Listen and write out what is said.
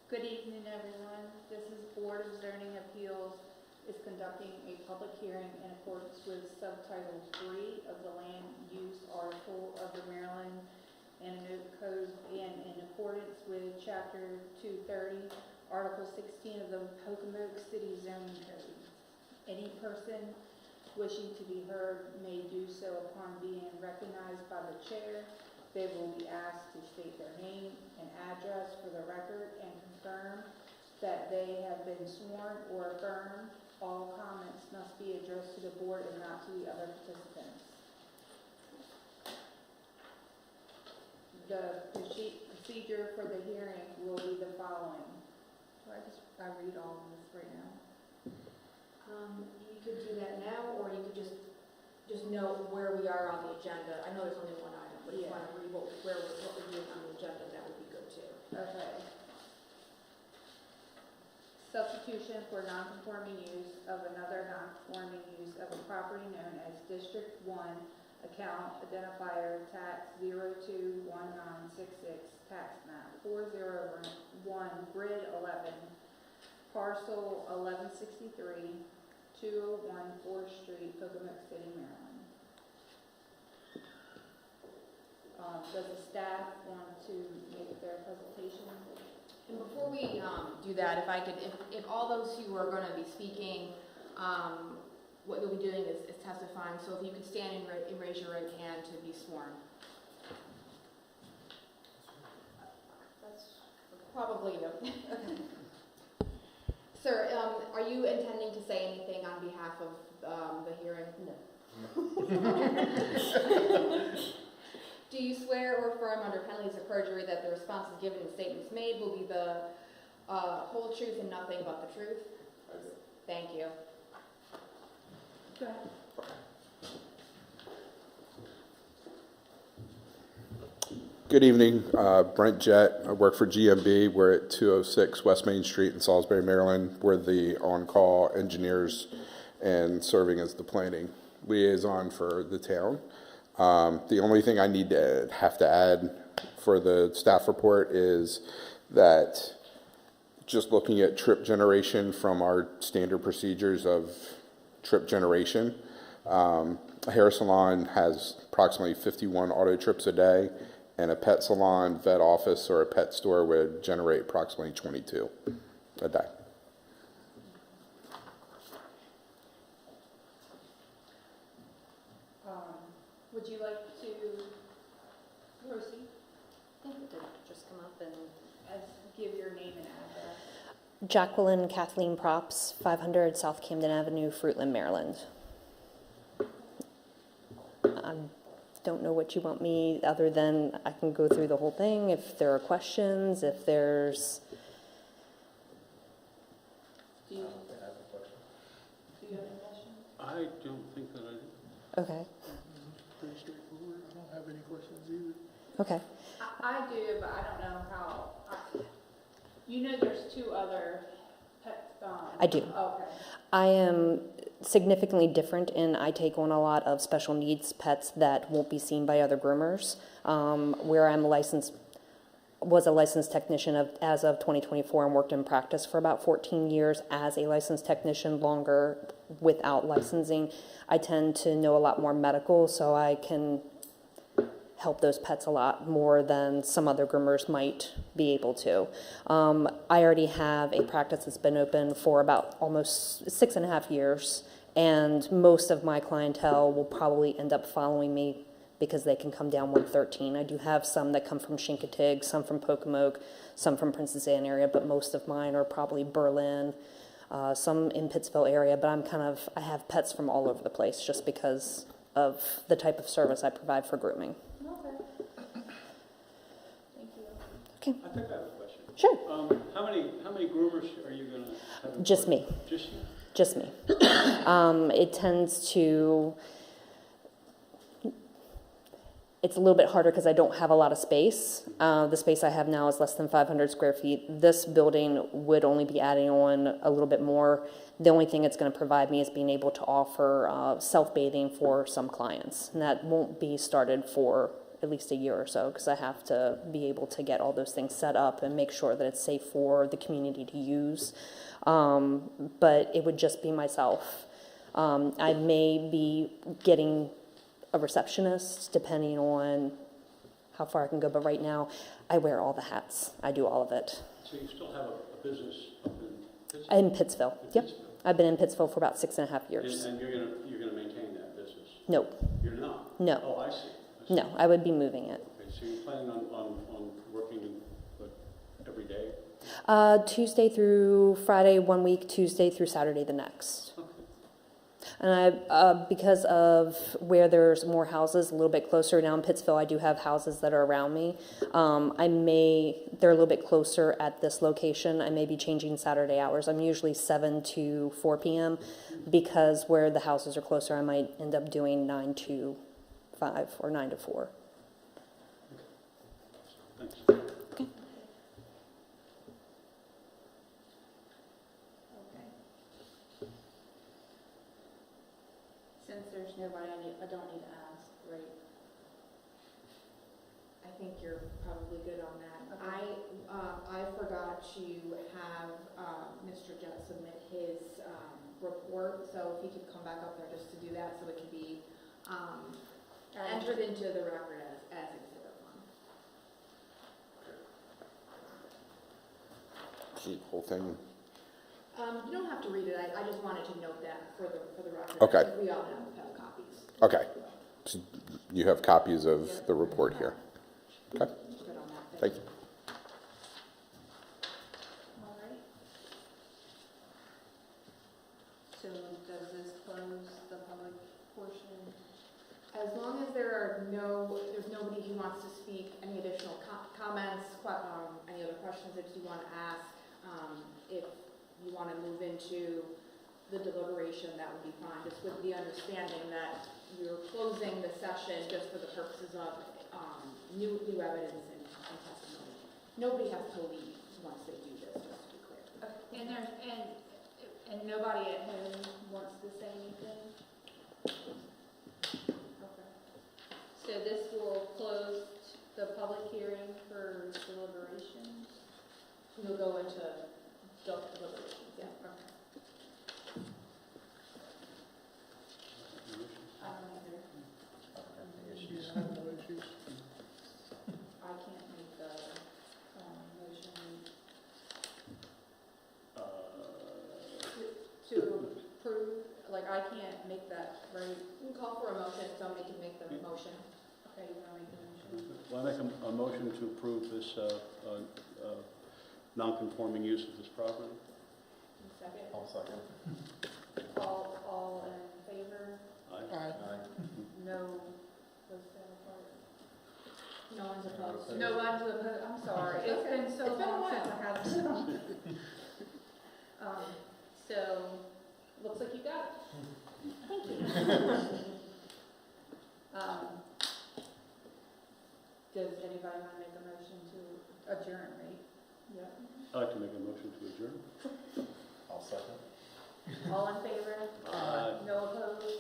Good evening, everyone. This is Board of Zoning Appeals is conducting a public hearing in accordance with Subtitle 3 of the Land Use Article of the Maryland Annotated Code and in accordance with Chapter 230, Article 16 of the Pocomoke City Zoning Code. Any person wishing to be heard may do so upon being recognized by the chair. They will be asked to state their name and address for the record and confirm that they have been sworn or affirmed. All comments must be addressed to the board and not to the other participants. The procedure for the hearing will be the following. Do I read all of this right now? You could do that now, or you could just know where we are on the agenda. I know there's only one item, but if you want to read what we're doing on the agenda, that would be good too. Okay. Substitution for non-conforming use of another non-conforming use of a property known as District 1, account identifier tax 021966, tax map 401, grid 11, parcel 1163, 201 4th Street, Pocomoke City, Maryland. Does the staff want to make their presentation? And before we do that, if all those who are going to be speaking, what you'll be doing is testifying. So if you could stand and raise your right hand to be sworn. That's probably okay. Sir, are you intending to say anything on behalf of the hearing? No. Do you swear or affirm under penalties of perjury that the responses given and statements made will be the whole truth and nothing but the truth? I do. Thank you. Go ahead. Good evening, Brent Jett. I work for GMB. We're at 206 West Main Street in Salisbury, Maryland. We're the on-call engineers and serving as the planning liaison for the town. The only thing I have to add for the staff report is that just looking at trip generation from our standard procedures of trip generation, a hair salon has approximately 51 auto trips a day, and a pet salon, vet office, or a pet store would generate approximately 22 a day. Would you like to proceed? I think we could just come up and Give your name and address. Jacqueline Kathleen Props, 500 South Camden Avenue, Fruitland, Maryland. I don't know what you want me, other than I can go through the whole thing if there are questions, if there's... Do you have any questions? I don't think that I do. Okay. Pretty straightforward. I don't have any questions either. Okay. I do, but I don't know how. You know there's two other pet. I do. Okay. I am significantly different in I take on a lot of special needs pets that won't be seen by other groomers. Where I'm was a licensed technician as of 2024 and worked in practice for about 14 years as a licensed technician, longer without licensing. I tend to know a lot more medical, so I can help those pets a lot more than some other groomers might be able to. I already have a practice that's been open for about almost 6.5 years, and most of my clientele will probably end up following me because they can come down 113. I do have some that come from Chincoteague, some from Pocomoke, some from Princess Anne area, but most of mine are probably Berlin, some in Pittsville area, but I have pets from all over the place just because of the type of service I provide for grooming. Okay. Thank you. Okay. I think I have a question. Sure. How many groomers are you going to have? Just me. Just you? Just me. It tends to... It's a little bit harder because I don't have a lot of space. The space I have now is less than 500 square feet. This building would only be adding on a little bit more. The only thing it's going to provide me is being able to offer self-bathing for some clients. And that won't be started for at least a year or so, because I have to be able to get all those things set up and make sure that it's safe for the community to use. But it would just be myself. I may be getting a receptionist depending on how far I can go, but right now I wear all the hats. I do all of it. So you still have a business up in Pittsburgh? In Pittsville, yep. Pittsburgh. I've been in Pittsville for about 6.5 years. And you're gonna maintain that business? No, You're not? no, Oh, I see. no, I would be moving it. Okay, so you're planning on working like, every day? Tuesday through Friday 1 week, Tuesday through Saturday the next. Okay. And because of where there's more houses, a little bit closer now in Pittsville, I do have houses that are around me. They're a little bit closer at this location. I may be changing Saturday hours. I'm usually 7 to 4 p.m. because where the houses are closer, I might end up doing 9 to 5 or 9 to 4. Thanks. Okay. Since there's nobody, I don't need to ask, right? I think you're probably good on that. Okay. I forgot to have, Mr. Jett submit his, report, so if he could come back up there just to do that, so it can be, entered into the record as Exhibit 1. The whole thing. You don't have to read it, I just wanted to note that for the record. Okay. Because we all have copies. Okay. So you have copies of the report here. Okay. Good on that. Thank you. All right. So does this close the public portion? As long as there's nobody who wants to speak, any additional comments, any other questions that you want to ask, if you want to move into the deliberation, that would be fine, just with the understanding that you're closing the session just for the purposes of new evidence and testimony. Nobody has to leave once they do this, just to be clear. And nobody at home wants to say anything? Okay. So this will close the public hearing for deliberations? We'll go into deliberations, yeah. Okay. I don't either. Issues, no issues. I can't make the motion to approve, like I can't make that, right? You can call for a motion, somebody can make the motion. Okay, you want to make the motion? Well, I make a motion to approve this non-conforming use of this property. Second? I'll second. All in favor? Aye. Aye. No, was that part? No one's opposed. No one's opposed, I'm sorry, it's been so It's been a long while. since I had so, looks like you got it. Thank you. Does anybody want to make a motion to adjourn, right? Yep. I'd like to make a motion to adjourn. I'll second. All in favor? Aye. No opposed?